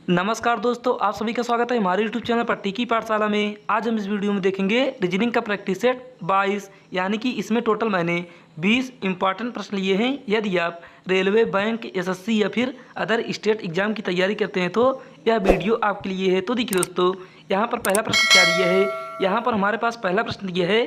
नमस्कार दोस्तों, आप सभी का स्वागत है हमारे YouTube चैनल पर टिकी पाठशाला में। आज हम इस वीडियो में देखेंगे रीजनिंग का प्रैक्टिस सेट 22, यानी कि इसमें टोटल मैंने 20 इंपॉर्टेंट प्रश्न लिए हैं। यदि आप रेलवे, बैंक, एसएससी या फिर अदर स्टेट एग्जाम की तैयारी करते हैं तो यह वीडियो आपके लिए है। तो देखिए दोस्तों, यहाँ पर पहला प्रश्न क्या दिया है। यहाँ पर हमारे पास पहला प्रश्न दिया है,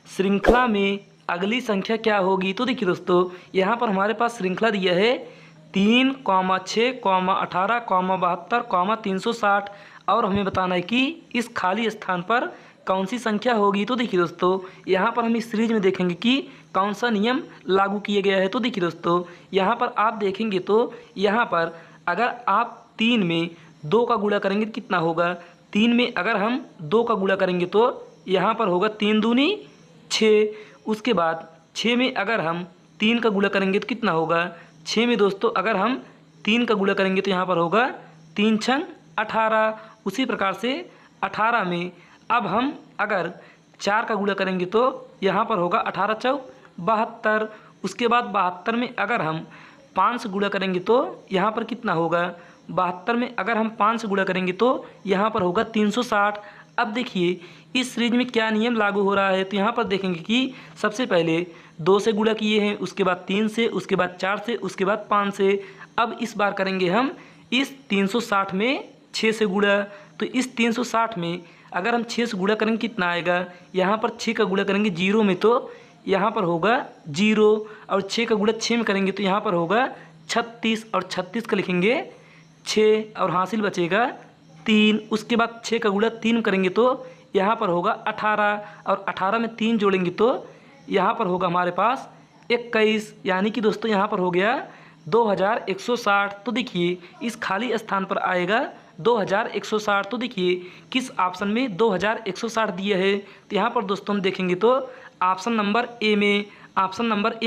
श्रृंखला में अगली संख्या क्या होगी। तो देखिए दोस्तों, यहाँ पर हमारे पास श्रृंखला दिया है 3, 6, 18, 72, 360 और हमें बताना है कि इस खाली स्थान पर कौन सी संख्या होगी। तो देखिए दोस्तों, यहाँ पर हम इस सीरीज में देखेंगे कि कौन सा नियम लागू किया गया है। तो देखिए दोस्तों, यहाँ पर आप देखेंगे तो यहाँ पर अगर आप 3 में 2 का गुणा करेंगे तो कितना होगा। 3 में अगर हम 2 का गुणा करेंगे तो यहाँ पर होगा 3 दूनी 6। उसके बाद 6 में अगर हम 3 का गुणा करेंगे तो कितना होगा। 6 में दोस्तों अगर हम 3 का गुणा करेंगे तो यहाँ पर होगा 3 छंग 18। उसी प्रकार से 18 में अब हम अगर 4 का गुणा करेंगे तो यहाँ पर होगा 18 चौक 72। उसके बाद 72 में अगर हम 5 से गुणा करेंगे तो यहाँ पर कितना होगा। 72 में अगर हम 5 से गुणा करेंगे तो यहाँ पर होगा 360। अब देखिए इस सीरीज में क्या नियम लागू हो रहा है। तो यहाँ पर देखेंगे कि सबसे पहले 2 से गुणा किए हैं, उसके बाद 3 से, उसके बाद 4 से, उसके बाद 5 से। अब इस बार करेंगे हम इस 360 में 6 से गुणा। तो इस 360 में अगर हम 6 से गुणा करेंगे कितना आएगा। यहाँ पर 6 का गुणा करेंगे 0 में तो यहाँ पर होगा 0, और 6 का गुणा 6 में करेंगे तो यहाँ पर होगा 36, और 36 का लिखेंगे 6 और हासिल बचेगा 3। उसके बाद 6 का गुणा 3 करेंगे तो यहाँ पर होगा 18, और 18 में 3 जोड़ेंगे तो यहाँ पर होगा हमारे पास 21, यानी कि दोस्तों यहाँ पर हो गया 2160। तो देखिए इस खाली स्थान पर आएगा 2160। तो देखिए किस ऑप्शन में 2160 दिया है। तो यहाँ पर दोस्तों हम देखेंगे तो ऑप्शन नंबर ए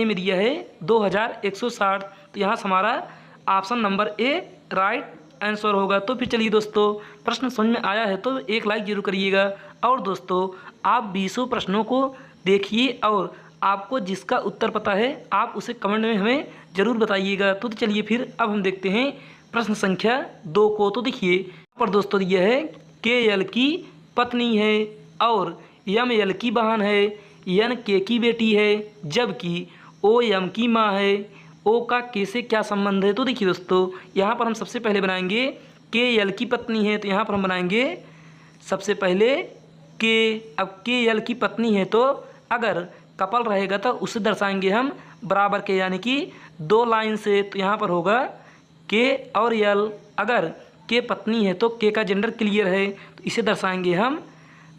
में दिया है 2160। तो यहाँ से हमारा option number A right answer होगा। तो फिर चलिए दोस्तों, प्रश्न समझ में आया है तो एक लाइक जरूर करिएगा। और दोस्तों आप 20 प्रश्नों को देखिए और आपको जिसका उत्तर पता है आप उसे कमेंट में हमें ज़रूर बताइएगा। तो चलिए फिर अब हम देखते हैं प्रश्न संख्या 2 को। तो देखिए यहाँ पर दोस्तों यह है के यल की पत्नी है और यम यल की बहन है, यन के की बेटी है, जबकि ओ यम की माँ है। ओ का के से क्या संबंध है। तो देखिए दोस्तों, यहाँ पर हम सबसे पहले बनाएंगे के यल की पत्नी है। तो यहाँ पर हम बनाएंगे सबसे पहले के। अब के यल की पत्नी है तो अगर कपल रहेगा तो उसे दर्शाएंगे हम बराबर के, यानी कि 2 लाइन से। तो यहाँ पर होगा के और यल। अगर के पत्नी है तो के का जेंडर क्लियर है तो इसे दर्शाएंगे हम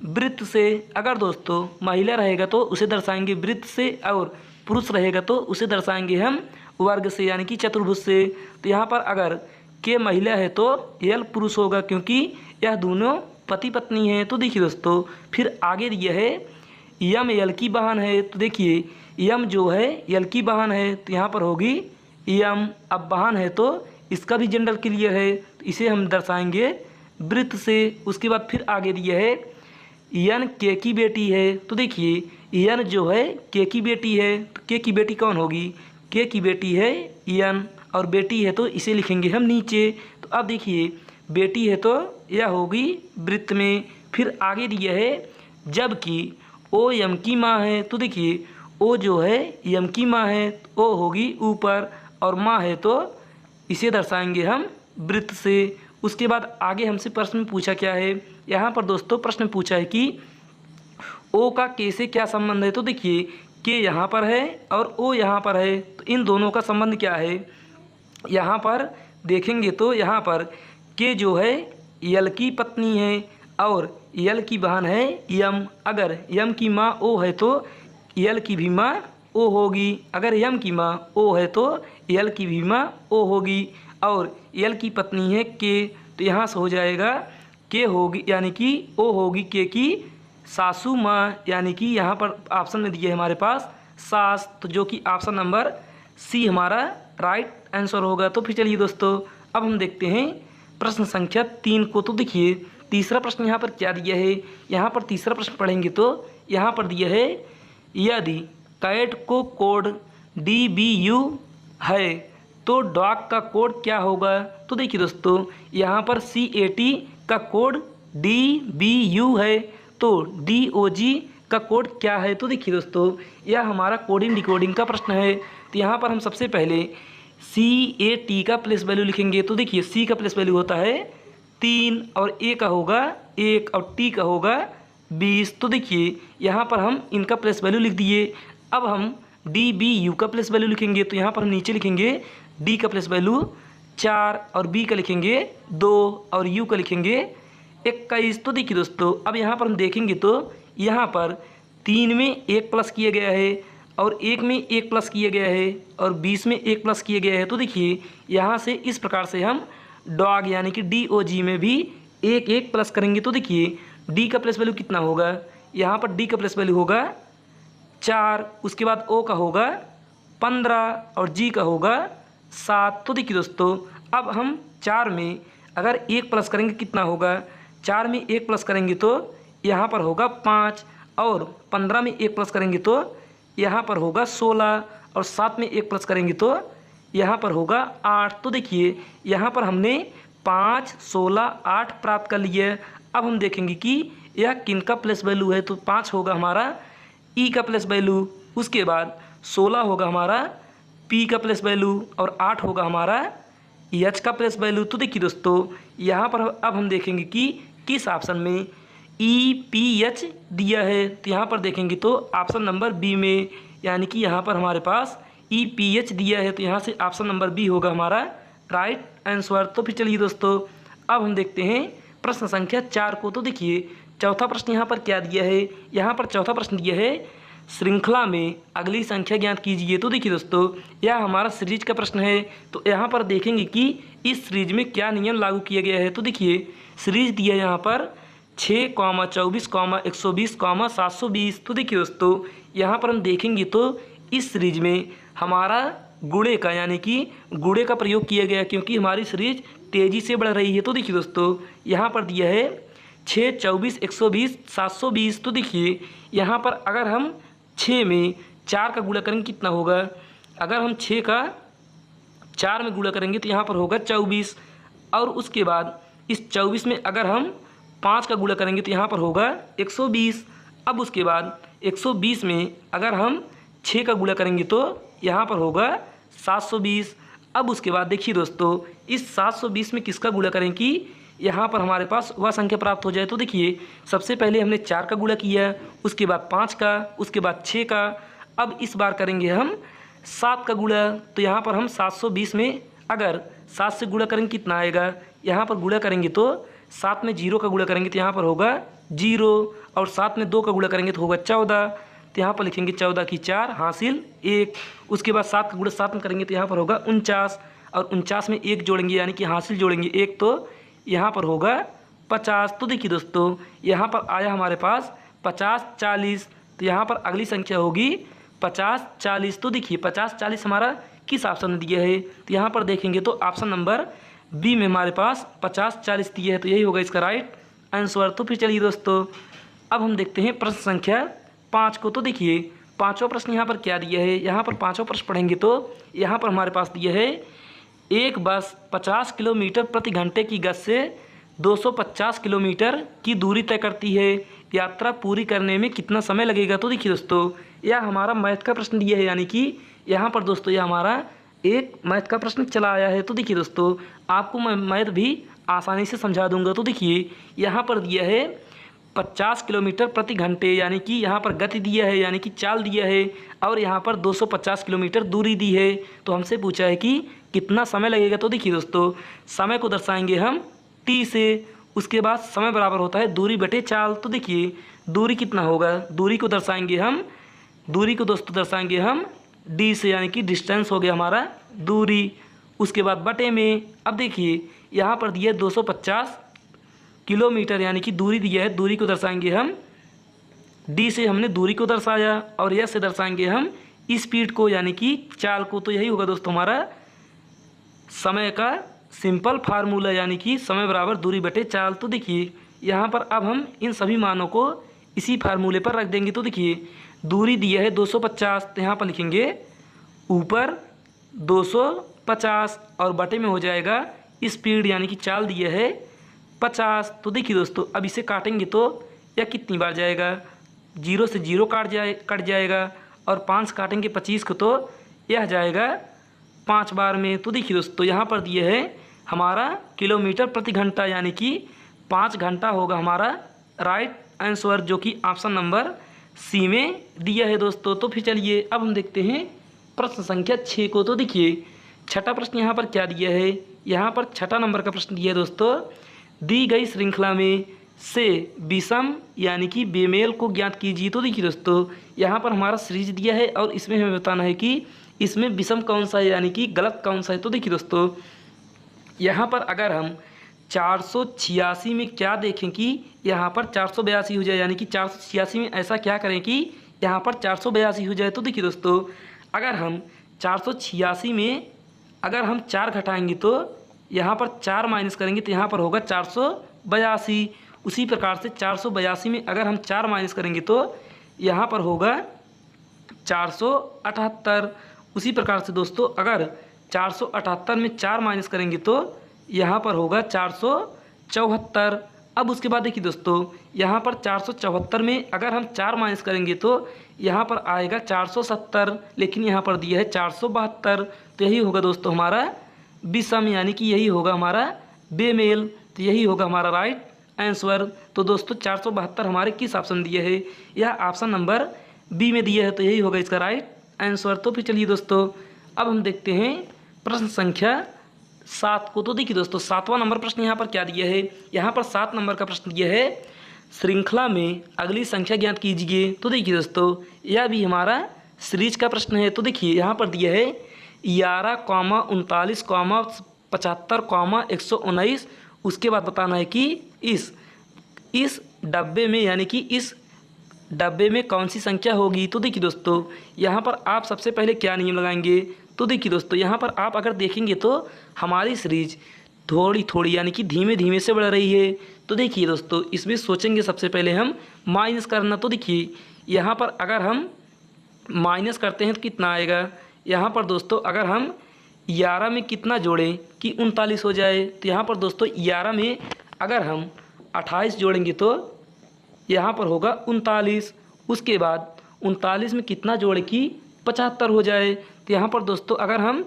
वृत्त से। अगर दोस्तों महिला रहेगा तो उसे दर्शाएंगे वृत्त से, और पुरुष रहेगा तो उसे दर्शाएंगे हम वर्ग से, यानी कि चतुर्भुज से। तो यहाँ पर अगर के महिला है तो यल पुरुष होगा, क्योंकि यह दोनों पति पत्नी हैं। तो देखिए दोस्तों फिर आगे दिया है यम यल की बहन है। तो देखिए यम जो है यल की बहन है तो यहाँ पर होगी यम। अब बहन है तो इसका भी जेंडर क्लियर है तो इसे हम दर्शाएंगे वृत्त से। उसके बाद फिर आगे दिया है यन के की बेटी है। तो देखिए यन जो है के की बेटी है तो के की बेटी कौन होगी। के की बेटी है यन, और बेटी है तो इसे लिखेंगे हम नीचे। तो अब देखिए बेटी है तो यह होगी वृत्त में। फिर आगे दिया है जबकि ओ यम की माँ है। तो देखिए ओ जो है यम की माँ है तो ओ होगी ऊपर, और माँ है तो इसे दर्शाएंगे हम वृत्त से। उसके बाद आगे हमसे प्रश्न में पूछा क्या है। यहाँ पर दोस्तों प्रश्न पूछा है कि ओ का के से क्या संबंध है। तो देखिए के यहाँ पर है और ओ यहाँ पर है, तो इन दोनों का संबंध क्या है। यहाँ पर देखेंगे तो यहाँ पर के जो है यल की पत्नी है और यल की बहन है यम। अगर यम की माँ ओ है तो यल की भी माँ ओ होगी। अगर यम की माँ ओ है तो यल की भी माँ ओ होगी, और यल की पत्नी है के। तो यहाँ से हो जाएगा के होगी, यानी कि ओ होगी के की सासू माँ, यानी कि यहाँ पर ऑप्शन में दिए हमारे पास सास। तो जो कि ऑप्शन नंबर सी हमारा राइट आंसर होगा। तो फिर चलिए दोस्तों अब हम देखते हैं प्रश्न संख्या 3 को। तो देखिए तीसरा प्रश्न यहाँ पर क्या दिया है। यहाँ पर तीसरा प्रश्न पढ़ेंगे तो यहाँ पर दिया है यदि कैट को कोड DBU है तो डॉग का कोड क्या होगा? तो देखिए दोस्तों, यहाँ पर CAT का कोड DBU है, तो DOG का कोड क्या है? तो देखिए दोस्तों, यह हमारा कोडिंग डिकोडिंग का प्रश्न है। तो यहाँ पर हम सबसे पहले CAT का प्लेस वैल्यू लिखेंगे। तो देखिए, C का प्लेस वैल्यू होता है 3 और A का होगा 1 और T का होगा 20। तो देखिए, यहाँ पर हम इनका प्लेस वैल्यू लिख दिए। अब हम DBU का प्लेस वैल्यू लिखेंगे। तो यहाँ पर हम नीचे लिखेंगे D का प्लेस वैल्यू 4 और B का लिखेंगे 2 और U का लिखेंगे 21। तो देखिए दोस्तों, अब यहाँ पर हम देखेंगे तो यहाँ पर 3 में 1 प्लस किया गया है और 1 में 1 प्लस किया गया है और 20 में 1 प्लस किया गया है। तो देखिए, यहाँ से इस प्रकार से हम डॉग यानी कि DOG में भी 1 प्लस करेंगे। तो देखिए, D का प्लेस वैल्यू कितना होगा? यहाँ पर D का प्लेस वैल्यू होगा 4, उसके बाद O का होगा 15 और G का होगा 7। तो देखिए दोस्तों, अब हम 4 में अगर 1 प्लस करेंगे कितना होगा? 4 में 1 प्लस करेंगे तो यहाँ पर होगा 5 और 15 में 1 प्लस करेंगे तो यहाँ पर होगा 16 और 7 में 1 प्लस करेंगे तो यहाँ पर होगा 8। तो देखिए, यहाँ पर हमने 5, 16, 8 प्राप्त कर लिए। अब हम देखेंगे कि यह किन का प्लेस वैल्यू है। तो 5 होगा हमारा E का प्लेस वैल्यू, उसके बाद 16 होगा हमारा P का प्लेस वैल्यू और 8 होगा हमारा H का प्लेस वैल्यू। तो देखिए दोस्तों, यहाँ पर अब हम देखेंगे कि किस ऑप्शन में EPH दिया है। तो यहाँ पर देखेंगे तो ऑप्शन नंबर B में, यानी कि यहाँ पर हमारे पास EPH दिया है। तो यहाँ से ऑप्शन नंबर B होगा हमारा राइट आंसर। तो फिर चलिए दोस्तों, अब हम देखते हैं प्रश्न संख्या 4 को। तो देखिए, चौथा प्रश्न यहाँ पर क्या दिया है? यहाँ पर चौथा प्रश्न दिया है, श्रृंखला में अगली संख्या ज्ञात कीजिए। तो देखिए दोस्तों, यह हमारा सीरीज का प्रश्न है। तो यहाँ पर देखेंगे कि इस सीरीज में क्या नियम लागू किया गया है। तो देखिए, सीरीज दिया है यहाँ पर 6, 24, 120, 720। तो देखिए दोस्तों, यहाँ पर हम देखेंगे तो इस सीरीज में हमारा गुणे का यानी कि गुणे का प्रयोग किया गया, क्योंकि हमारी सीरीज तेज़ी से बढ़ रही है। तो देखिए दोस्तों, यहाँ पर दिया है 6, 24, 120, 720। तो देखिए, यहाँ पर अगर हम 6 में 4 का गुणा करेंगे कितना होगा? अगर हम 6 का 4 में गुणा करेंगे तो यहाँ पर होगा 24 और उसके बाद इस 24 में अगर हम 5 का गुणा करेंगे तो यहाँ पर होगा 120। अब उसके बाद 120 में अगर हम 6 का गुणा करेंगे तो यहाँ पर होगा 720। अब उसके बाद देखिए दोस्तों, इस 720 में किसका गुणा करें कि यहाँ पर हमारे पास वह संख्या प्राप्त हो जाए। तो देखिए, सबसे पहले हमने 4 का गुणा किया, उसके बाद 5 का, उसके बाद 6 का। अब इस बार करेंगे हम 7 का गुणा। तो यहाँ पर हम 720 में अगर 7 से गुणा करेंगे कितना आएगा? यहाँ पर गुणा करेंगे तो 7 में 0 का गुणा करेंगे तो यहाँ पर होगा 0 और 7 में 2 का गुणा करेंगे तो होगा 14। तो यहाँ पर लिखेंगे 14 की 4 हासिल 1। उसके बाद 7 का गुणा 7 में करेंगे तो यहाँ पर होगा 49 और 49 में 1 जोड़ेंगे यानी कि हासिल जोड़ेंगे 1, तो यहाँ पर होगा 50। तो देखिए दोस्तों, यहाँ पर आया हमारे पास 50, 40। तो यहाँ पर अगली संख्या होगी 50, 40। तो देखिए, 50, 40 हमारा किस ऑप्शन में दिया है? तो यहाँ पर देखेंगे तो ऑप्शन नंबर B में हमारे पास 50, 40 दिया है। तो यही होगा इसका राइट आंसर। तो फिर चलिए दोस्तों, अब हम देखते हैं प्रश्न संख्या 5 को। तो देखिए, पाँचवा प्रश्न यहाँ पर क्या दिया है? यहाँ पर पाँचवा प्रश्न पढ़ेंगे तो यहाँ पर हमारे पास दिया है, एक बस 50 किलोमीटर प्रति घंटे की गति से 250 किलोमीटर की दूरी तय करती है। यात्रा पूरी करने में कितना समय लगेगा? तो देखिए दोस्तों, यह हमारा मैथ का प्रश्न दिया है, यानी कि यहाँ पर दोस्तों यह हमारा एक मैथ का प्रश्न चला आया है। तो देखिए दोस्तों, आपको मैं मैथ भी आसानी से समझा दूंगा। तो देखिए, यहाँ पर दिया है 50 किलोमीटर प्रति घंटे, यानी कि यहाँ पर गति दिया है यानी कि चाल दिया है, और यहाँ पर 250 किलोमीटर दूरी दी है। तो हमसे पूछा है कि कितना समय लगेगा। तो देखिए दोस्तों, समय को दर्शाएंगे हम t से, उसके बाद समय बराबर होता है दूरी बटे चाल। तो देखिए, दूरी कितना होगा? दूरी को दर्शाएंगे हम d से, यानी कि डिस्टेंस हो गया हमारा दूरी। उसके बाद बटे में, अब देखिए यहाँ पर दिया है 250 किलोमीटर, यानी कि दूरी दिया है, दूरी को दर्शाएंगे हम d से, हमने दूरी को दर्शाया, और यह से दर्शाएंगे हम स्पीड को यानी कि चाल को। तो यही होगा दोस्तों हमारा समय का सिंपल फार्मूला, यानी कि समय बराबर दूरी बटे चाल। तो देखिए, यहाँ पर अब हम इन सभी मानों को इसी फार्मूले पर रख देंगे। तो देखिए, दूरी दिया है 250, तो यहाँ पर लिखेंगे ऊपर 50 और बटे में हो जाएगा स्पीड यानी कि चाल दिया है 50। तो देखिए दोस्तों अब इसे काटेंगे तो यह कितनी बार जाएगा, 0 से 0 कट जाएगा और 5 काटेंगे 25 को तो यह जाएगा 5 बार में। तो देखिए दोस्तों यहाँ पर दिए है हमारा किलोमीटर प्रति घंटा यानी कि 5 घंटा होगा हमारा राइट आंसर, जो कि ऑप्शन नंबर सी में दिया है दोस्तों। तो फिर चलिए अब हम देखते हैं प्रश्न संख्या 6 को। तो देखिए छठा प्रश्न यहाँ पर क्या दिया है, यहाँ पर छठा नंबर का प्रश्न दिया है दोस्तों, दी गई श्रृंखला में से विषम यानी कि बेमेल को ज्ञात कीजिए। तो देखिए दोस्तों यहाँ पर हमारा सीरीज दिया है और इसमें हमें बताना है कि इसमें विषम कौन सा है यानी कि गलत कौन सा है। तो देखिए दोस्तों यहाँ पर अगर हम 486 में क्या देखें कि यहाँ पर 482 हो जाए, यानी कि 486 में ऐसा क्या करें कि यहाँ पर 482 हो जाए। तो देखिए दोस्तों अगर हम 486 में अगर हम 4 घटाएंगे तो यहाँ पर 4 माइनस करेंगे तो यहाँ पर होगा 482। उसी प्रकार से 482 में अगर हम 4 माइनस करेंगे तो यहाँ पर होगा 478। उसी प्रकार से दोस्तों अगर 478 में 4 माइनस करेंगे तो यहाँ पर होगा 474। अब उसके बाद देखिए दोस्तों यहाँ पर 474 में अगर हम 4 माइनस करेंगे तो यहाँ पर आएगा 470, लेकिन यहाँ पर दिया है 472। तो यही होगा दोस्तों हमारा विषम यानी कि यही होगा हमारा बेमेल। तो यही होगा हमारा राइट आंसर। तो दोस्तों 472 हमारे किस ऑप्शन दिए है, यह ऑप्शन नंबर बी में दिया है। तो यही होगा इसका राइट आंसर। तो फिर चलिए दोस्तों अब हम देखते हैं प्रश्न संख्या 7 को। तो देखिए दोस्तों 7वां नंबर प्रश्न यहाँ पर क्या दिया है, यहाँ पर 7 नंबर का प्रश्न दिया है श्रृंखला में अगली संख्या ज्ञात कीजिए। तो देखिए दोस्तों यह भी हमारा सीरीज का प्रश्न है। तो देखिए यहाँ पर दिया है 11, 39, 75, 119। उसके बाद बताना है कि इस डब्बे में यानी कि इस डब्बे में कौन सी संख्या होगी। तो देखिए दोस्तों यहाँ पर आप सबसे पहले क्या नियम लगाएंगे। तो देखिए दोस्तों यहाँ पर आप अगर देखेंगे तो हमारी सीरीज थोड़ी थोड़ी यानी कि धीमे धीमे से बढ़ रही है। तो देखिए दोस्तों इसमें सोचेंगे सबसे पहले हम माइनस करना। तो देखिए यहाँ पर अगर हम माइनस करते हैं तो कितना आएगा, यहाँ पर दोस्तों अगर हम 11 में कितना जोड़ें कि 39 हो जाए। तो यहाँ पर दोस्तों 11 में अगर हम 28 जोड़ेंगे तो यहाँ पर होगा 39। उसके बाद 39 में कितना जोड़े कि 75 हो जाए। तो यहाँ पर दोस्तों अगर हम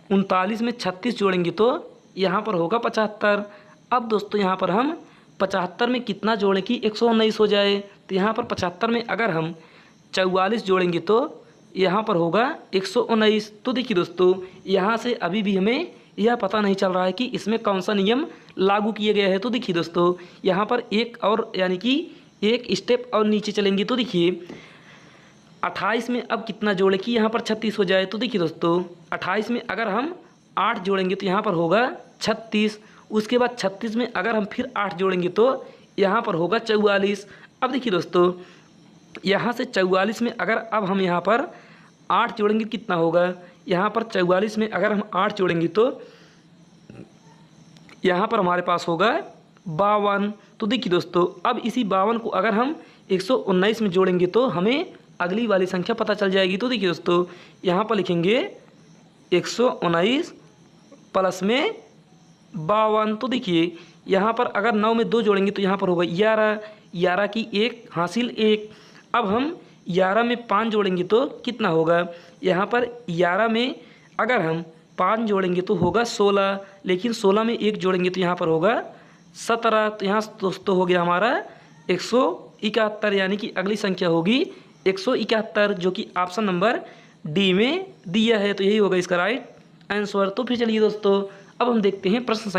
39 में 36 जोड़ेंगे तो यहाँ पर होगा 75। अब दोस्तों यहाँ पर हम 75 में कितना जोड़ें कि 119 हो जाए। तो यहाँ पर 75 में अगर हम 44 जोड़ेंगे तो यहाँ पर होगा 119। तो देखिए दोस्तों यहाँ से अभी भी हमें यह पता नहीं चल रहा है कि इसमें कौन सा नियम लागू किया गया है। तो देखिए दोस्तों यहाँ पर एक और यानी कि एक स्टेप और नीचे चलेंगे। तो देखिए 28 में अब कितना जोड़े कि यहाँ पर 36 हो जाए। तो देखिए दोस्तों 28 में अगर हम 8 जोड़ेंगे तो यहाँ पर होगा 36। उसके बाद 36 में अगर हम फिर 8 जोड़ेंगे तो यहाँ पर होगा 44। अब देखिए दोस्तों यहाँ से 44 में अगर अब हम यहाँ पर 8 जोड़ेंगे कितना होगा, यहाँ पर 44 में अगर हम 8 जोड़ेंगे तो यहाँ पर हमारे पास होगा 52। तो देखिए दोस्तों अब इसी 52 को अगर हम 119 में जोड़ेंगे तो हमें अगली वाली संख्या पता चल जाएगी। तो देखिए दोस्तों यहाँ पर लिखेंगे 119 प्लस में 52। तो देखिए यहाँ पर अगर 9 में 2 जोड़ेंगे तो यहाँ पर होगा 11, 11 की 1 हासिल 1। अब हम 11 में 5 जोड़ेंगे तो कितना होगा, यहाँ पर 11 में अगर हम 5 जोड़ेंगे तो होगा 16, लेकिन 16 में 1 जोड़ेंगे तो यहाँ पर होगा 17। तो यहाँ दोस्तों हो गया हमारा 171, यानी कि अगली संख्या होगी 171, जो कि ऑप्शन नंबर डी में दिया है। तो यही होगा इसका राइट आंसर। तो फिर चलिए दोस्तों अब हम देखते हैं प्रश्न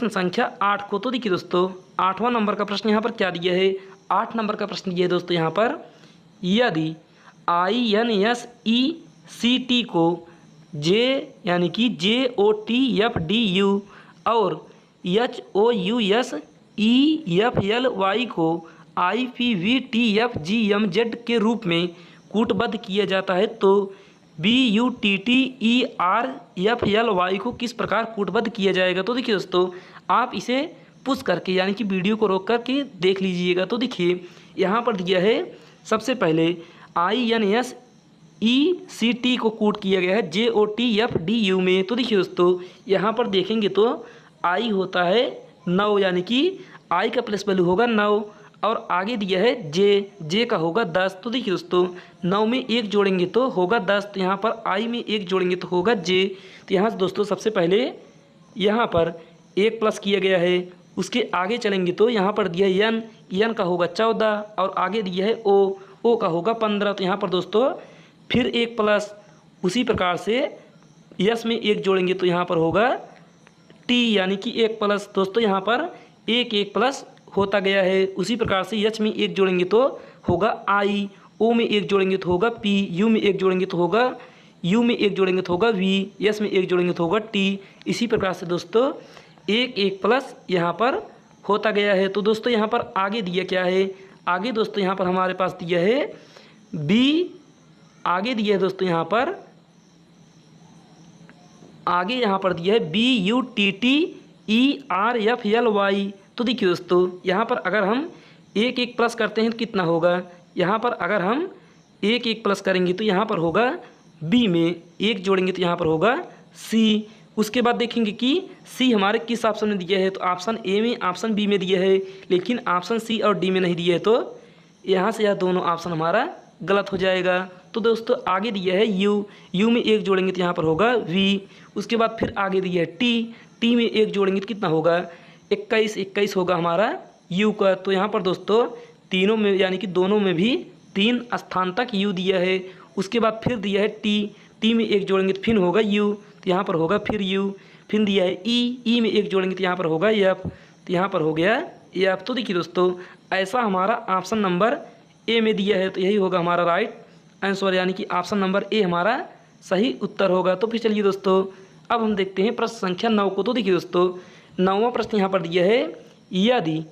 संख्या 8 को। तो देखिए दोस्तों 8वां नंबर का प्रश्न यहाँ पर क्या दिया है, 8 नंबर का प्रश्न दिया है दोस्तों यहाँ पर, यदि INSECT को J यानी कि JOTFDU और HOUSEFLY को IPVTFGMZ के रूप में कूटबद्ध किया जाता है तो BUTTERFLY को किस प्रकार कूटबद्ध किया जाएगा। तो देखिए दोस्तों आप इसे पुश करके यानी कि वीडियो को रोक करके देख लीजिएगा। तो देखिए यहाँ पर दिया है सबसे पहले ECT को कोड किया गया है JOTFDU में। तो देखिए दोस्तों यहाँ पर देखेंगे तो I होता है 9, यानी कि I का प्लेस वैल्यू होगा 9, और आगे दिया है J का होगा 10। तो देखिए दोस्तों 9 में 1 जोड़ेंगे तो होगा 10, तो यहाँ पर I में 1 जोड़ेंगे तो होगा J। तो यहाँ से दोस्तों सबसे पहले यहाँ पर 1 प्लस किया गया है, उसके आगे चलेंगे तो यहाँ पर दिया है N का होगा 14, और आगे दिया है O का होगा 15। तो यहाँ पर दोस्तों फिर 1 प्लस, उसी प्रकार से यस में 1 जोड़ेंगे तो यहाँ पर होगा T, यानी कि 1 प्लस। दोस्तों यहाँ पर 1 प्लस होता गया है। उसी प्रकार से H में 1 जोड़ेंगे तो होगा I, O में 1 जोड़ेंगे तो होगा P, U में 1 जोड़ेंगे तो होगा U में 1 जोड़ेंगे तो होगा V, S में 1 जोड़ेंगे तो होगा T। इसी प्रकार से दोस्तों 1 प्लस यहाँ पर होता गया है। तो दोस्तों यहाँ पर आगे दिया क्या है, आगे दोस्तों यहाँ पर हमारे पास दिया है B, आगे दिया है दोस्तों यहाँ पर दिया है BUTTERFLY। तो देखिए दोस्तों यहाँ पर अगर हम 1 प्लस करते हैं तो कितना होगा, यहाँ पर अगर हम 1 प्लस करेंगे तो यहाँ पर होगा B में 1 जोड़ेंगे तो यहाँ पर होगा C। उसके बाद देखेंगे कि C हमारे किस ऑप्शन में दिया है, तो ऑप्शन A में, ऑप्शन B में दिया है, लेकिन ऑप्शन C और D में नहीं दिया है। तो यहाँ से यह दोनों ऑप्शन हमारा गलत हो जाएगा। तो दोस्तों आगे दिया है U में 1 जोड़ेंगे तो यहाँ पर होगा V। उसके बाद फिर आगे दिया है T में 1 जोड़ेंगे तो कितना होगा 21 होगा हमारा U का। तो यहाँ पर दोस्तों तीनों में, यानी कि दोनों में भी 3 स्थान तक U दिया है। उसके बाद फिर दिया है T में 1 जोड़ेंगे तो फिर होगा U, तो यहाँ पर होगा फिर U। फिर दिया है E में 1 जोड़ेंगे तो यहाँ पर होगा F, तो यहाँ पर हो गया F। तो देखिए दोस्तों ऐसा हमारा ऑप्शन नंबर A में दिया है, तो यही होगा हमारा राइट आंसर, यानी कि ऑप्शन नंबर A हमारा सही उत्तर होगा। तो फिर चलिए दोस्तों अब हम देखते हैं प्रश्न संख्या 9 को। तो देखिए दोस्तों 9वां प्रश्न यहाँ पर दिया है, यदि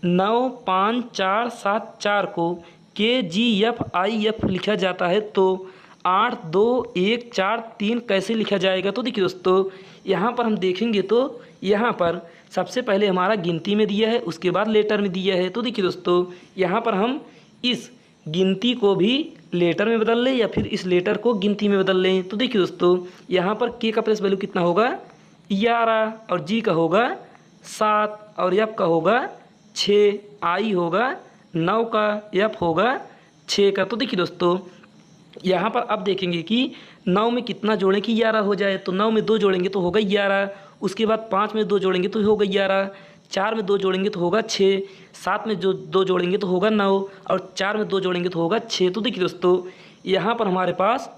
9, 5, 4, 7, 4 को KGFIF लिखा जाता है तो 8, 2, 1, 4, 3 कैसे लिखा जाएगा। तो देखिए दोस्तों यहाँ पर हम देखेंगे तो यहाँ पर सबसे पहले हमारा गिनती में दिया है, उसके बाद लेटर में दिया है। तो देखिए दोस्तों यहाँ पर हम इस गिनती को भी लेटर में बदल लें या फिर इस लेटर को गिनती में बदल लें। तो देखिए दोस्तों यहाँ पर K का प्लेस वैल्यू कितना होगा 11, और G का होगा 7, और F का होगा 6, I होगा 9 का, F होगा 6 का। तो देखिए दोस्तों यहाँ पर अब देखेंगे कि 9 में कितना जोड़ें कि 11 हो जाए। तो 9 में 2 जोड़ेंगे तो होगा 11, उसके बाद 5 में 2 जोड़ेंगे तो होगा 11, 4 में 2 जोड़ेंगे तो होगा 6, 7 में 2 जोड़ेंगे तो होगा 9, और 4 में 2 जोड़ेंगे तो होगा 6। तो देखिए दोस्तों यहाँ पर हमारे पास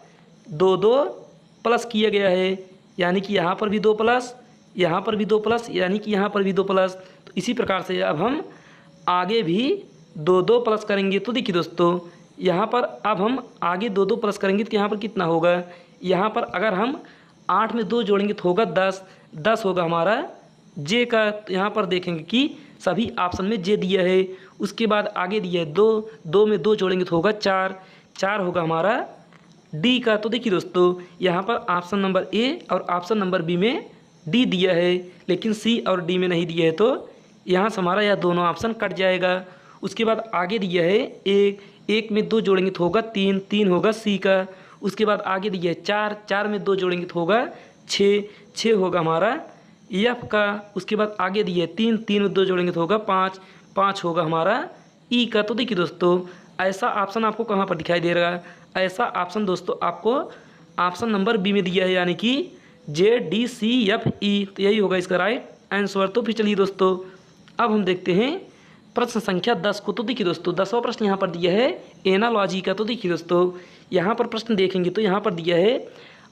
2 प्लस किया गया है, यानी कि यहाँ पर भी 2 प्लस, यहाँ पर भी 2 प्लस, यानी कि यहाँ पर भी 2 प्लस। तो इसी प्रकार से अब हम आगे भी 2 प्लस करेंगे। तो देखिए दोस्तों यहाँ पर अब हम आगे 2 प्लस करेंगे तो यहाँ पर कितना होगा, यहाँ पर अगर हम 8 में 2 जोड़ेंगे तो होगा 10 होगा हमारा J का। तो यहाँ पर देखेंगे कि सभी ऑप्शन में J दिया है। उसके बाद आगे दिया है 2 में 2 जोड़ेंगे तो होगा 4 होगा हमारा D का। तो देखिए दोस्तों यहाँ पर ऑप्शन नंबर A और ऑप्शन नंबर B में D दिया है, लेकिन C और D में नहीं दिया है। तो यहाँ से हमारा यह दोनों ऑप्शन कट जाएगा। उसके बाद आगे दिया है 1 में 2 जोड़ेंगे तो होगा 3 होगा C का। उसके बाद आगे दिया है 4 में 2 जोड़ेंगे तो होगा 6 होगा हमारा F का। उसके बाद आगे दिया है 3 में 2 जोड़ेंगे तो होगा 5 होगा हमारा E का। तो देखिए दोस्तों ऐसा ऑप्शन आपको कहाँ पर दिखाई दे रहा है, ऐसा ऑप्शन दोस्तों आपको ऑप्शन नंबर B में दिया है, यानी कि JDCFE। तो यही होगा इसका राइट आंसर। तो फिर चलिए दोस्तों अब हम देखते हैं प्रश्न संख्या 10 को। तो देखिए दोस्तों 10वां प्रश्न यहाँ पर दिया है एनालॉजी का। तो देखिए दोस्तों यहाँ पर प्रश्न देखेंगे तो यहाँ पर दिया है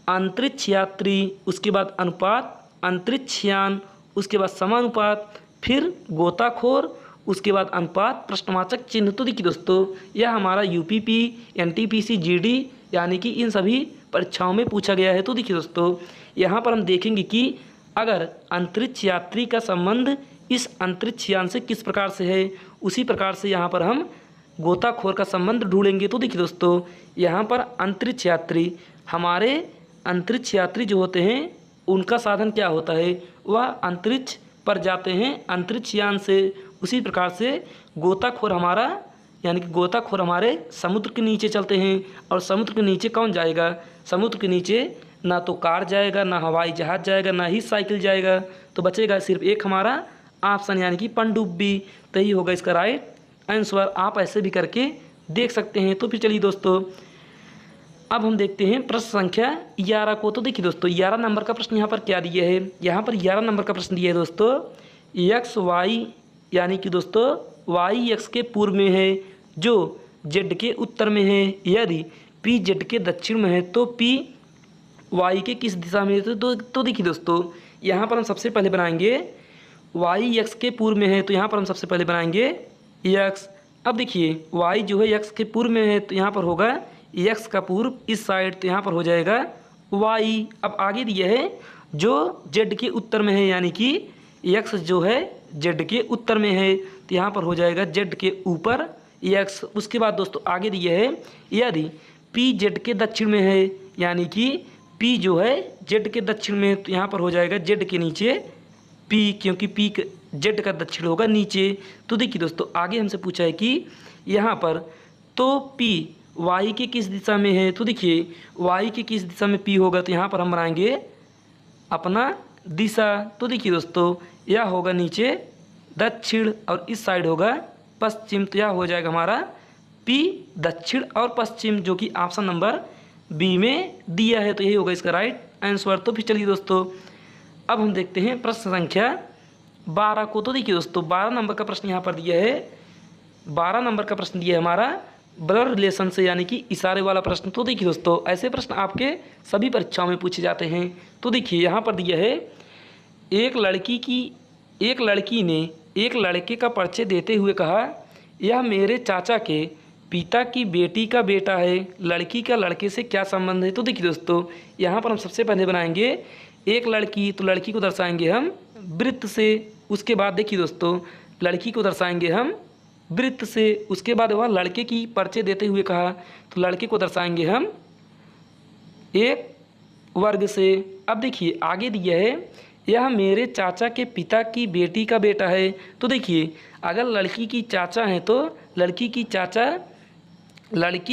अंतरिक्ष यात्री, उसके बाद अनुपात, अंतरिक्षयान, उसके बाद समानुपात, फिर गोताखोर, उसके बाद अनुपात, प्रश्नवाचक चिन्ह। तो देखिए दोस्तों यह हमारा UPP, NTPC, GD यानी कि इन सभी परीक्षाओं में पूछा गया है। तो देखिए दोस्तों यहाँ पर हम देखेंगे कि अगर अंतरिक्ष यात्री का संबंध इस अंतरिक्षयान से किस प्रकार से है, उसी प्रकार से यहाँ पर हम गोताखोर का संबंध ढूंढेंगे। तो देखिए दोस्तों यहाँ पर अंतरिक्ष यात्री, हमारे अंतरिक्ष यात्री जो होते हैं उनका साधन क्या होता है, वह अंतरिक्ष पर जाते हैं अंतरिक्षयान से। उसी प्रकार से गोताखोर हमारा यानी कि गोताखोर हमारे समुद्र के नीचे चलते हैं। और समुद्र के नीचे कौन जाएगा? समुद्र के नीचे ना तो कार जाएगा, ना हवाई जहाज़ जाएगा, ना ही साइकिल जाएगा। तो बचेगा सिर्फ एक हमारा ऑप्शन यानी कि पनडुब्बी। तो यही होगा इसका राइट आंसर। आप ऐसे भी करके देख सकते हैं। तो फिर चलिए दोस्तों अब हम देखते हैं प्रश्न संख्या 11 को। तो देखिए दोस्तों 11 नंबर का प्रश्न यहाँ पर क्या दिया है? यहाँ पर 11 नंबर का प्रश्न दिया है दोस्तों एक्स वाई यानी कि दोस्तों वाई एक्स के पूर्व में है जो जेड के उत्तर में है। यदि पी जेड के दक्षिण में है तो पी वाई के किस दिशा में है? तो देखिए दोस्तों यहाँ पर हम सबसे पहले बनाएंगे वाई एक्स के पूर्व में है। तो यहाँ पर हम सबसे पहले बनाएंगे एक्स। अब देखिए वाई जो है एक्स के पूर्व में है तो यहाँ पर होगा एक्स का पूर्व इस साइड, तो यहाँ पर हो जाएगा वाई। अब आगे दिया है जो जेड के उत्तर में है यानी कि एक्स जो है जेड के उत्तर में है तो यहाँ पर हो जाएगा जेड के ऊपर एक्स। उसके बाद दोस्तों आगे दिया है यदि पी जेड के दक्षिण में है यानी कि पी जो है जेड के दक्षिण में तो यहाँ पर हो जाएगा जेड के नीचे पी, क्योंकि पी जेड का दक्षिण होगा नीचे। तो देखिए दोस्तों आगे हमसे पूछा है कि यहाँ पर तो पी वाई के किस दिशा में है? तो देखिए वाई के किस दिशा में पी होगा तो यहाँ पर हम बनाएंगे अपना दिशा। तो देखिए दोस्तों यह होगा नीचे दक्षिण और इस साइड होगा पश्चिम। तो यह हो जाएगा हमारा पी दक्षिण और पश्चिम जो कि ऑप्शन नंबर बी में दिया है। तो यही होगा इसका राइट आंसर। तो फिर चलिए दोस्तों अब हम देखते हैं प्रश्न संख्या 12 को। तो देखिए दोस्तों 12 नंबर का प्रश्न यहाँ पर दिया है। 12 नंबर का प्रश्न दिया है हमारा ब्लड रिलेशन से यानी कि इशारे वाला प्रश्न। तो देखिए दोस्तों ऐसे प्रश्न आपके सभी परीक्षाओं में पूछे जाते हैं। तो देखिए यहाँ पर दिया है एक लड़की ने एक लड़के का परिचय देते हुए कहा यह मेरे चाचा के पिता की बेटी का बेटा है। लड़की का लड़के से क्या संबंध है? तो देखिए दोस्तों यहाँ पर हम सबसे पहले बनाएंगे एक लड़की, तो लड़की को दर्शाएंगे हम वृत्त से। उसके बाद देखिए दोस्तों लड़की को दर्शाएंगे हम वृत्त से। उसके बाद वह लड़के की परिचय देते हुए कहा तो लड़के को दर्शाएंगे हम एक वर्ग से। अब देखिए आगे दिया है यह मेरे चाचा के पिता की बेटी का बेटा है। तो देखिए अगर लड़की की चाचा है तो लड़की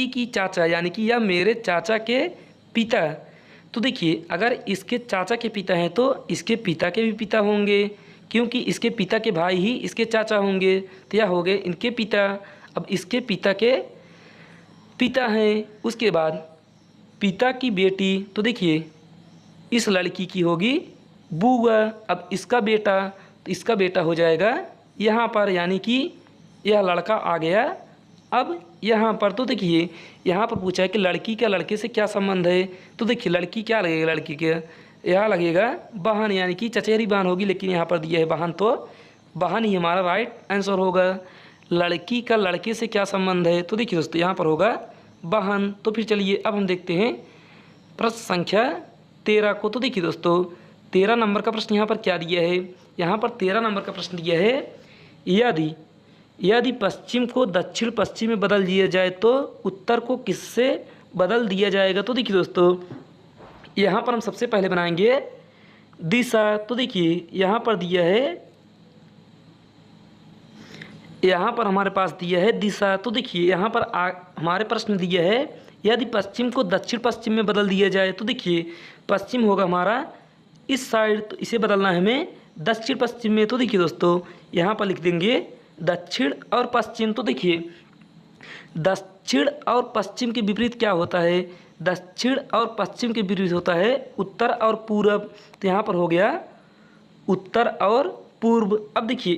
की चाचा यानी कि यह मेरे चाचा के पिता। तो देखिए अगर इसके चाचा के पिता हैं तो इसके पिता के भी पिता होंगे, क्योंकि इसके पिता के भाई ही इसके चाचा होंगे। तो यह हो गए इनके पिता। अब इसके पिता के पिता हैं। उसके बाद पिता की बेटी, तो देखिए इस लड़की की होगी बुआ। अब इसका बेटा, तो इसका बेटा हो जाएगा यहाँ पर यानी कि यह लड़का आ गया अब यहाँ पर। तो देखिए यहाँ पर पूछा है कि लड़की का लड़के से क्या संबंध है? तो देखिए लड़की क्या लगेगा? लड़की के यहाँ लगेगा बहन यानी कि चचेरी बहन होगी, लेकिन यहाँ पर दिया है बहन तो बहन ही हमारा राइट आंसर होगा। लड़की का लड़के से क्या संबंध है? तो देखिए दोस्तों यहाँ पर होगा बहन। तो फिर चलिए अब हम देखते हैं प्रश्न संख्या 13 को। तो देखिए दोस्तों 13 नंबर का प्रश्न यहाँ पर क्या दिया है? यहाँ पर 13 नंबर का प्रश्न दिया है यदि पश्चिम को दक्षिण पश्चिम में बदल दिया जाए तो उत्तर को किससे बदल दिया जाएगा? तो देखिए दोस्तों यहाँ पर हम सबसे पहले बनाएंगे दिशा। तो देखिए यहाँ पर दिया है, यहाँ पर हमारे पास दिया है दिशा। तो देखिए यहाँ पर हमारे प्रश्न दिया है यदि पश्चिम को दक्षिण पश्चिम में बदल दिया जाए। तो देखिए पश्चिम होगा हमारा इस साइड, तो इसे बदलना है हमें दक्षिण पश्चिम में। तो देखिए दोस्तों यहाँ पर लिख देंगे दक्षिण और पश्चिम। तो देखिए दक्षिण और पश्चिम के विपरीत क्या होता है? दक्षिण और पश्चिम के विपरीत होता है उत्तर और पूर्व। तो यहाँ पर हो गया उत्तर और पूर्व। अब देखिए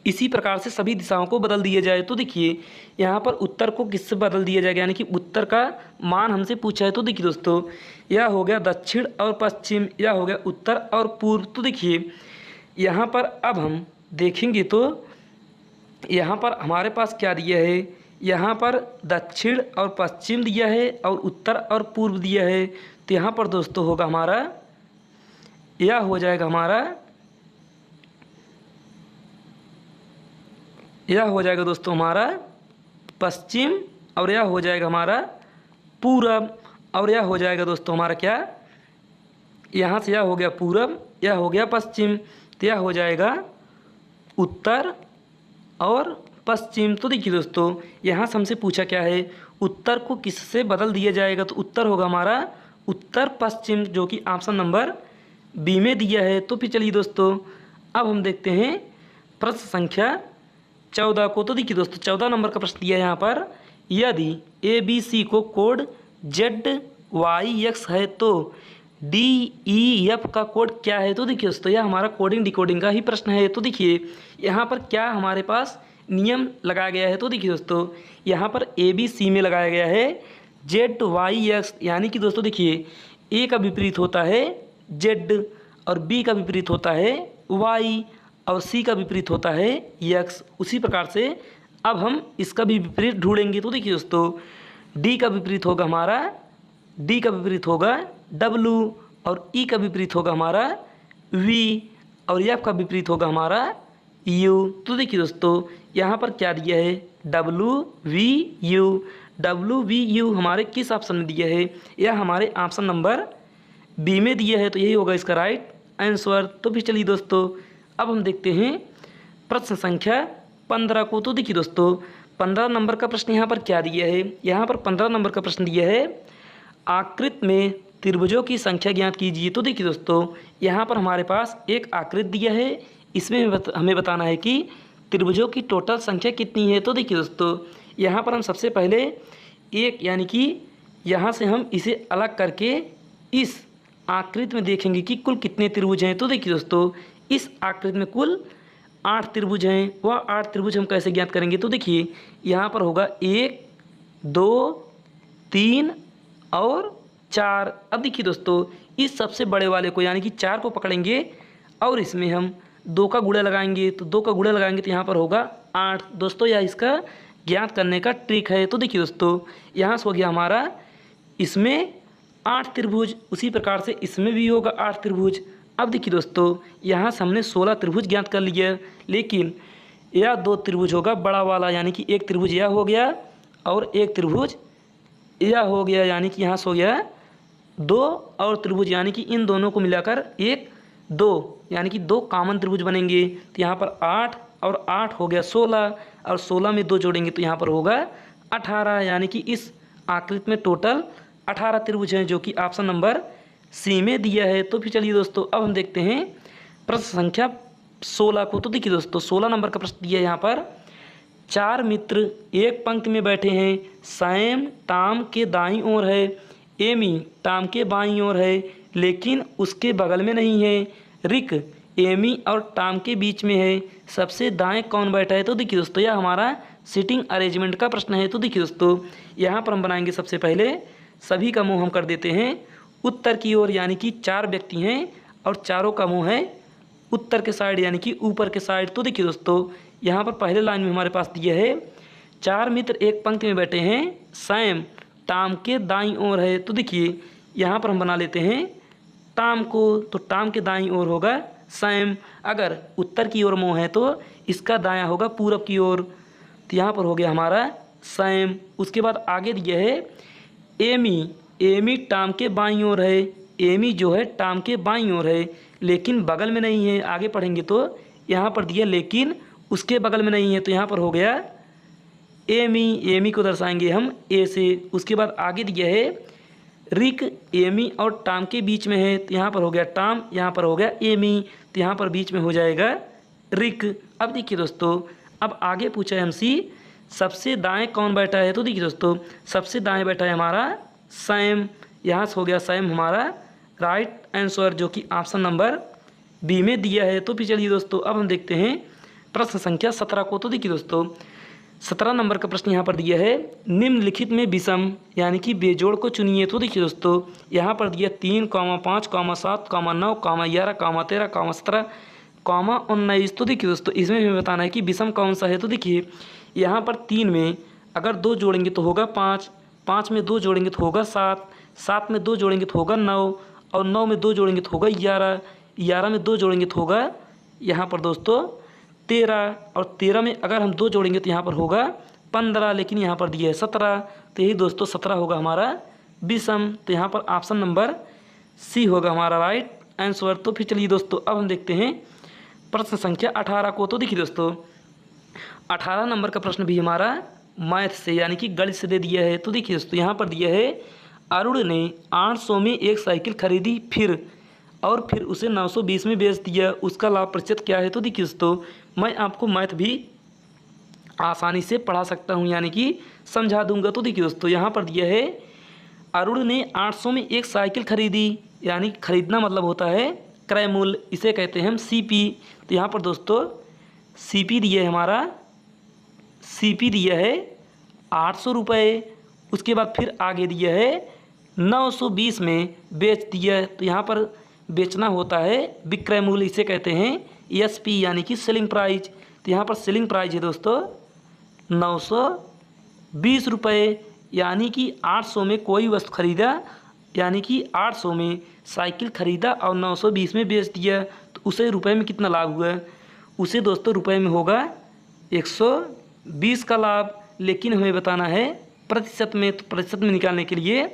इसी प्रकार से सभी दिशाओं को बदल दिया जाए। तो देखिए यहाँ पर उत्तर को किससे बदल दिया जाएगा यानी कि उत्तर का मान हमसे पूछा है। तो देखिए दोस्तों यह हो गया दक्षिण और पश्चिम, यह हो गया उत्तर और पूर्व। तो देखिए यहाँ पर अब हम देखेंगे तो यहाँ पर हमारे पास क्या दिया है? यहाँ पर दक्षिण और पश्चिम दिया है और उत्तर और पूर्व दिया है। तो यहाँ पर दोस्तों होगा हमारा, यह हो जाएगा हमारा, यह हो जाएगा दोस्तों हमारा पश्चिम और यह हो जाएगा हमारा पूरब और यह हो जाएगा दोस्तों हमारा क्या, यहाँ से यह हो गया पूरब, यह हो गया पश्चिम, तो यह हो जाएगा उत्तर और पश्चिम। तो देखिए दोस्तों यहाँ से हमसे पूछा क्या है, उत्तर को किससे बदल दिया जाएगा, तो उत्तर होगा हमारा उत्तर पश्चिम, जो कि ऑप्शन नंबर बी में दिया है। तो फिर चलिए दोस्तों अब हम देखते हैं प्रश्न संख्या 14 को। तो देखिए दोस्तों 14 नंबर का प्रश्न दिया है यहाँ पर, यदि ABC को कोड ZYX है तो DEF का कोड क्या है। तो देखिए दोस्तों यह हमारा कोडिंग डिकोडिंग का ही प्रश्न है। तो देखिए यहाँ पर क्या हमारे पास नियम लगाया गया है। तो देखिए दोस्तों यहाँ पर ABC में लगाया गया है ZYX, यानी कि दोस्तों देखिए A का विपरीत होता है Z और B का विपरीत होता है Y और C का विपरीत होता है X। उसी प्रकार से अब हम इसका भी विपरीत ढूंढेंगे। तो देखिए दोस्तों D का विपरीत होगा हमारा, D का विपरीत होगा W और E का विपरीत होगा हमारा V और F का विपरीत होगा हमारा U। तो देखिए दोस्तों यहाँ पर क्या दिया है WVU। WVU हमारे किस ऑप्शन में दिया है, यह हमारे ऑप्शन नंबर बी में दिया है। तो यही होगा इसका राइट आंसर। तो फिर चलिए दोस्तों अब हम देखते हैं प्रश्न संख्या 15 को। तो देखिए दोस्तों 15 नंबर का प्रश्न यहाँ पर क्या दिया है, यहाँ पर 15 नंबर का प्रश्न दिया है आकृत में त्रिभुजों की संख्या ज्ञात कीजिए। तो देखिए दोस्तों यहाँ पर हमारे पास एक आकृत दिया है, इसमें हमें बताना है कि त्रिभुजों की टोटल संख्या कितनी है। तो देखिए दोस्तों यहाँ पर हम सबसे पहले एक यानी कि यहाँ से हम इसे अलग करके इस आकृति में देखेंगे कि कुल कितने त्रिभुज हैं। तो देखिए दोस्तों इस आकृति में कुल 8 त्रिभुज हैं। वह 8 त्रिभुज हम कैसे ज्ञात करेंगे, तो देखिए यहाँ पर होगा 1 2 3 और 4। अब देखिए दोस्तों इस सबसे बड़े वाले को यानी कि 4 को पकड़ेंगे और इसमें हम 2 का गुणा लगाएंगे। तो 2 का गुणा लगाएंगे तो यहाँ पर होगा 8। दोस्तों यह इसका ज्ञात करने का ट्रिक है। तो देखिए दोस्तों यहाँ से हो गया हमारा इसमें 8 त्रिभुज, उसी प्रकार से इसमें भी होगा 8 त्रिभुज। अब देखिए दोस्तों यहाँ से हमने 16 त्रिभुज ज्ञात कर लिया, लेकिन यह 2 त्रिभुज होगा बड़ा वाला, यानी कि एक त्रिभुज यह हो गया और एक त्रिभुज यह हो गया, यानी कि यहाँ से हो गया 2 और त्रिभुज, यानी कि इन दोनों को मिलाकर 1 2 यानी कि 2 कॉमन त्रिभुज बनेंगे। तो यहाँ पर 8 और 8 हो गया 16 और 16 में 2 जोड़ेंगे तो यहाँ पर होगा 18, यानी कि इस आकृति में टोटल 18 त्रिभुज हैं, जो कि ऑप्शन नंबर सी में दिया है। तो फिर चलिए दोस्तों अब हम देखते हैं प्रश्न संख्या 16 को। तो देखिए दोस्तों 16 नंबर का प्रश्न दिया है यहाँ पर, 4 मित्र एक पंक्ति में बैठे हैं। सैम टॉम के दाईं ओर है, एमी टॉम के बाईं ओर है, लेकिन उसके बगल में नहीं है। रिक एमी और टॉम के बीच में है, सबसे दाएं कौन बैठा है। तो देखिए दोस्तों यह हमारा सीटिंग अरेंजमेंट का प्रश्न है। तो देखिए दोस्तों यहाँ पर हम बनाएंगे सबसे पहले सभी का मुंह हम कर देते हैं उत्तर की ओर, यानी कि 4 व्यक्ति हैं और चारों का मुंह है उत्तर के साइड यानी कि ऊपर के साइड। तो देखिए दोस्तों यहाँ पर पहले लाइन में हमारे पास दिया है 4 मित्र एक पंक्ति में बैठे हैं, सैम टॉम के दाईं ओर है। तो देखिए यहाँ पर हम बना लेते हैं टॉम को, तो टॉम के दाईं ओर होगा सैम। अगर उत्तर की ओर मुंह है तो इसका दायां होगा पूरब की ओर, तो यहाँ पर हो गया हमारा सैम। उसके बाद आगे दिया है एमी, एमी टॉम के बाईं ओर है, एमी जो है टॉम के बाईं ओर है, लेकिन बगल में नहीं है। आगे पढ़ेंगे तो यहाँ पर दिया लेकिन उसके बगल में नहीं है, तो यहाँ पर हो गया एमी, एमी को दर्शाएंगे हम ए से। उसके बाद आगे दिया है रिक, एमी और टॉम के बीच में है, तो यहाँ पर हो गया टॉम, यहाँ पर हो गया एमी, तो यहाँ पर बीच में हो जाएगा रिक। अब देखिए दोस्तों अब आगे पूछा है हमसे सबसे दाएं कौन बैठा है। तो देखिए दोस्तों सबसे दाएं बैठा है हमारा सैम, यहाँ से हो गया सैम हमारा राइट आंसर, जो कि ऑप्शन नंबर बी में दिया है। तो फिर चलिए दोस्तों अब हम देखते हैं प्रश्न संख्या 17 को। तो देखिए दोस्तों 17 नंबर का प्रश्न यहाँ पर दिया है निम्नलिखित में विषम यानी कि बेजोड़ को चुनिए। तो देखिए दोस्तों यहाँ पर दिया 3, 5, 7, 9, 11, 13, 17, 19। तो देखिए दोस्तों इसमें हमें बताना है कि विषम कौन सा है। तो देखिए यहाँ पर 3 में अगर 2 जोड़ेंगे तो होगा 5, 5 में 2 जोड़ेंगे तो होगा 7, 7 में 2 जोड़ेंगे तो होगा 9 और 9 में 2 जोड़ेंगे तो होगा 11, 11 में 2 जोड़ेंगे तो होगा यहाँ पर दोस्तों 13 और 13 में अगर हम 2 जोड़ेंगे तो यहाँ पर होगा 15, लेकिन यहाँ पर दिया है 17, तो यही दोस्तों 17 होगा हमारा विषम। तो यहाँ पर ऑप्शन नंबर सी होगा हमारा राइट आंसर। तो फिर चलिए दोस्तों अब हम देखते हैं प्रश्न संख्या 18 को। तो देखिए दोस्तों 18 नंबर का प्रश्न भी हमारा मैथ से यानी कि गणित से दे दिया है। तो देखिए दोस्तों यहाँ पर दिया है अरुण ने 800 में एक साइकिल खरीदी फिर उसे 920 में बेच दिया, उसका लाभ प्रतिशत क्या है। तो देखिए दोस्तों मैं आपको मैथ भी आसानी से पढ़ा सकता हूँ यानी कि समझा दूंगा। तो देखिए दोस्तों यहाँ पर दिया है अरुण ने 800 में एक साइकिल खरीदी, यानी खरीदना मतलब होता है क्रय मूल्य, इसे कहते हैं हम सीपी। तो यहाँ पर दोस्तों सीपी दिया है हमारा, सीपी दिया है 800 रुपये। उसके बाद फिर आगे दिया है 920 में बेच दिया है। तो यहाँ पर बेचना होता है विक्रय मूल्य, इसे कहते हैं एसपी यानी कि सेलिंग प्राइस। तो यहाँ पर सेलिंग प्राइस है दोस्तों 920 रुपये, यानी कि 800 में कोई वस्तु खरीदा, यानी कि 800 में साइकिल खरीदा और 920 में बेच दिया, तो उसे रुपए में कितना लाभ हुआ, उसे दोस्तों रुपए में होगा 120 का लाभ। लेकिन हमें बताना है प्रतिशत में, तो प्रतिशत में निकालने के लिए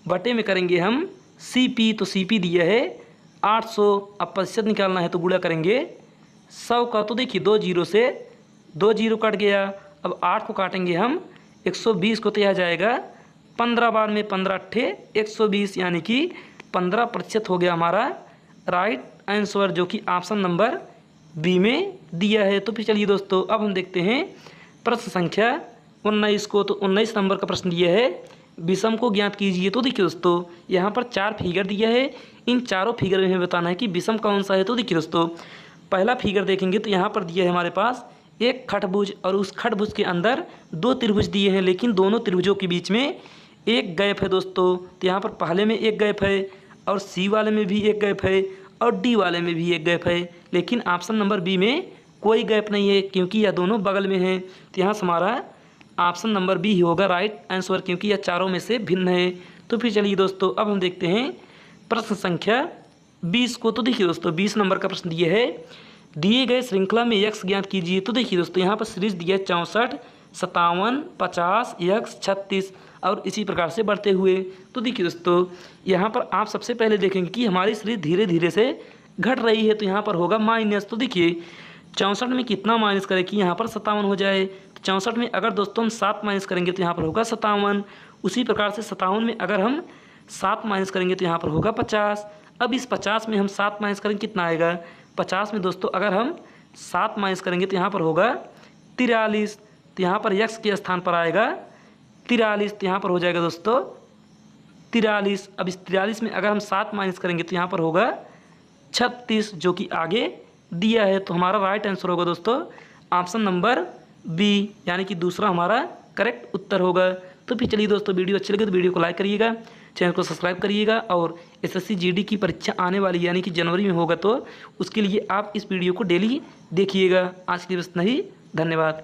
बटे में करेंगे हम सीपी। तो सीपी दिया है 800, अब प्रतिशत निकालना है तो गुणा करेंगे 100 का। तो देखिए 2 जीरो से 2 जीरो कट गया, अब 8 को काटेंगे हम 120 को, तो यह जाएगा 15 बार में 15 अट्ठे 120, यानी कि 15% हो गया हमारा राइट आंसर, जो कि ऑप्शन नंबर बी में दिया है। तो फिर चलिए दोस्तों अब हम देखते हैं प्रश्न संख्या 19 को। तो 19 नंबर का प्रश्न दिया है विषम को ज्ञात कीजिए। तो देखिए दोस्तों यहाँ पर 4 फिगर दिया है, इन चारों फिगर में हमें बताना है कि विषम कौन सा है। तो देखिए दोस्तों पहला फिगर देखेंगे तो यहाँ पर दिया है हमारे पास एक खटभुज, और उस खटभुज के अंदर 2 त्रिभुज दिए हैं, लेकिन दोनों त्रिभुजों के बीच में एक गैप है दोस्तों। तो यहाँ पर पहले में एक गैप है, और सी वाले में भी एक गैप है, और डी वाले में भी एक गैप है, लेकिन ऑप्शन नंबर बी में कोई गैप नहीं है क्योंकि यह दोनों बगल में हैं। तो यहाँ से हमारा ऑप्शन नंबर बी ही होगा राइट आंसर, क्योंकि यह चारों में से भिन्न है। तो फिर चलिए दोस्तों अब हम देखते हैं प्रश्न संख्या 20 को। तो देखिए दोस्तों 20 नंबर का प्रश्न दिया है दिए गए श्रृंखला में यक्स ज्ञात कीजिए। तो देखिए दोस्तों यहाँ पर सीरीज दिया है 64, 57, 50, यक्स 36 और इसी प्रकार से बढ़ते हुए। तो देखिए दोस्तों यहाँ पर आप सबसे पहले देखेंगे कि हमारी सीरीज धीरे धीरे से घट रही है, तो यहाँ पर होगा माइनस। तो देखिए 64 में कितना माइनस करें कि यहाँ पर 57 हो जाए। तो 64 में अगर दोस्तों हम 7 माइनस करेंगे तो यहाँ पर होगा 57। उसी प्रकार से 57 में अगर हम 7 माइनस करेंगे तो यहाँ पर होगा 50। अब इस 50 में हम 7 माइनस करेंगे कितना आएगा, 50 में दोस्तों अगर हम 7 माइनस करेंगे तो यहाँ पर होगा 43। तो यहाँ पर यक्स के स्थान पर आएगा 43, तो यहाँ पर हो जाएगा दोस्तों 43। अब इस 43 में अगर हम 7 माइनस करेंगे तो यहाँ पर होगा 36, जो कि आगे दिया है। तो हमारा राइट आंसर होगा दोस्तों ऑप्शन नंबर बी, यानी कि दूसरा हमारा करेक्ट उत्तर होगा। तो फिर चलिए दोस्तों वीडियो अच्छी लगे तो वीडियो को लाइक करिएगा, चैनल को सब्सक्राइब करिएगा, और एसएससी जीडी की परीक्षा आने वाली यानी कि जनवरी में होगा, तो उसके लिए आप इस वीडियो को डेली देखिएगा। आज के लिए बस नहीं, धन्यवाद।